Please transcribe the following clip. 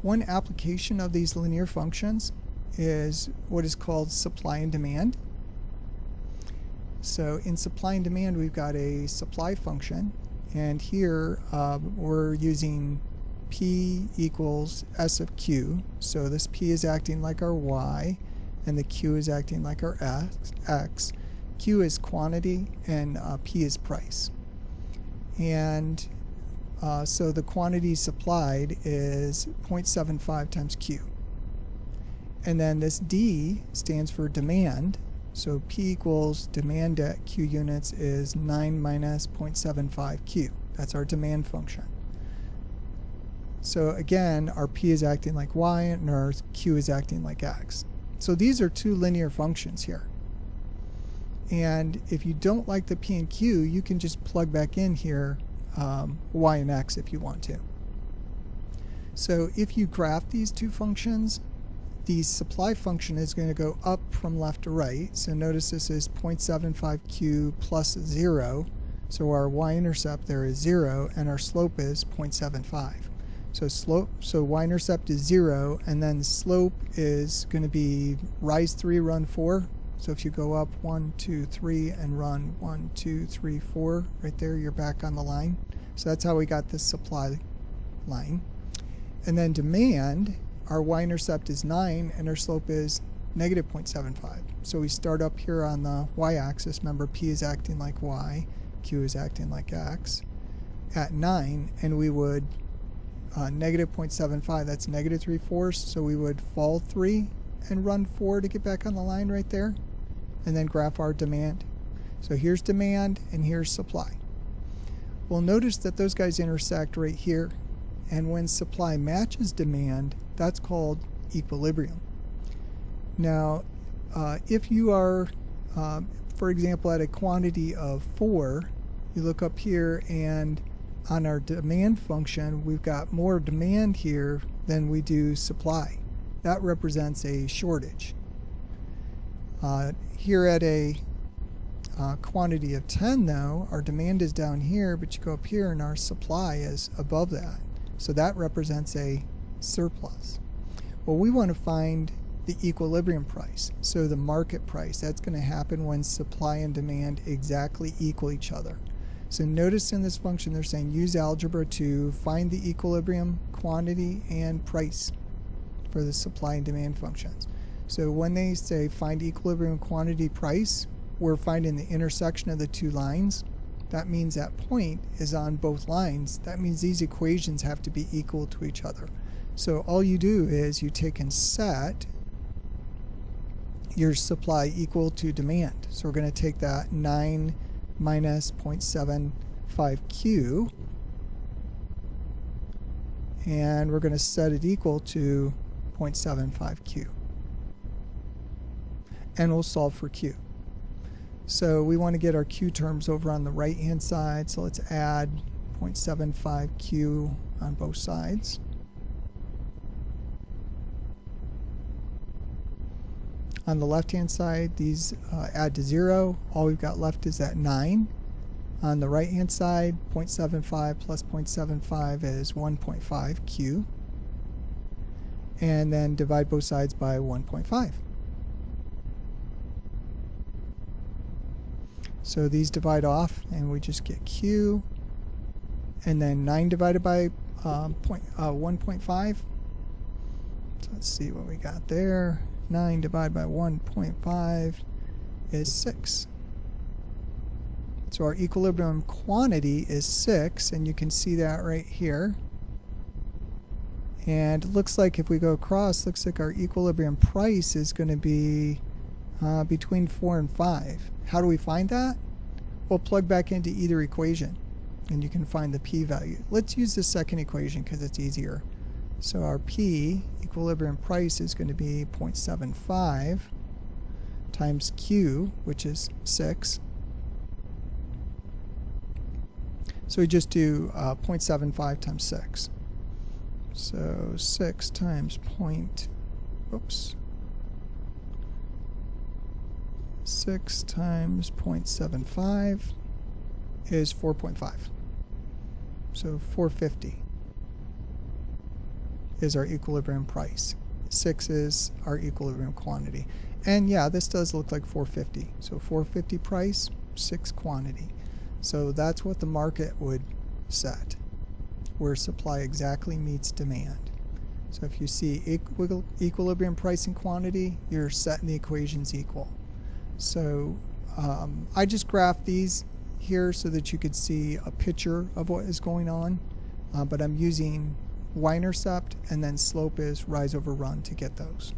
one application of these linear functions is what is called supply and demand. So in supply and demand, we've got a supply function, and here we're using P equals S of Q. So this P is acting like our Y, and the Q is acting like our X. Q is quantity, and P is price. And so the quantity supplied is 0.75 times Q. And then this D stands for demand. So P equals demand at Q units is 9 minus 0.75 Q. That's our demand function. So again, our P is acting like Y and our Q is acting like X. So these are two linear functions here. And if you don't like the P and Q, you can just plug back in here Y and X if you want to. So if you graph these two functions, the supply function is going to go up from left to right. So notice this is 0.75Q plus 0. So our y-intercept there is 0, and our slope is 0.75. So y-intercept is 0, and then slope is going to be rise 3, run 4. So if you go up 1, 2, 3, and run 1, 2, 3, 4, right there, you're back on the line. So that's how we got this supply line. And then demand, our y-intercept is 9, and our slope is negative 0.75. So we start up here on the y-axis. Remember, P is acting like Y, Q is acting like X, at 9, and we would negative 0.75, that's negative 3/4, so we would fall 3 and run 4 to get back on the line right there, and then graph our demand. So here's demand, and here's supply. Well, notice that those guys intersect right here, and when supply matches demand, that's called equilibrium. Now, if you are, for example, at a quantity of 4, you look up here, and on our demand function, we've got more demand here than we do supply. That represents a shortage. Here at a quantity of 10, though, our demand is down here, but you go up here and our supply is above that. So that represents a surplus. Well, we want to find the equilibrium price, so the market price. That's going to happen when supply and demand exactly equal each other. So notice in this function they're saying use algebra to find the equilibrium quantity and price for the supply and demand functions. So when they say find equilibrium quantity price, we're finding the intersection of the two lines. That means that point is on both lines. That means these equations have to be equal to each other. So all you do is you take and set your supply equal to demand. So we're going to take that 9 minus 0.75Q, and we're going to set it equal to 0.75Q. And we'll solve for Q. So we want to get our Q terms over on the right hand side, so let's add 0.75Q on both sides. On the left hand side, these add to 0. All we've got left is that 9. On the right hand side, 0.75 plus 0.75 is 1.5Q. And then divide both sides by 1.5. So these divide off, and we just get Q. And then 9 divided by 1.5. So let's see what we got there. 9 divided by 1.5 is 6. So our equilibrium quantity is 6, and you can see that right here. And it looks like if we go across, looks like our equilibrium price is going to be between 4 and 5. How do we find that? We'll plug back into either equation, and you can find the p-value. Let's use the second equation because it's easier. So our P, equilibrium price, is going to be 0.75 times Q, which is 6. So we just do 0.75 times 6. So 6 times 6 times 0.75 is 4.5. So 450 is our equilibrium price. 6 is our equilibrium quantity. And yeah, this does look like 450. So 450 price, 6 quantity. So that's what the market would set, where supply exactly meets demand. So if you see equilibrium price and quantity, you're setting the equations equal. So I just graphed these here so that you could see a picture of what is going on, but I'm using y-intercept and then slope is rise over run to get those.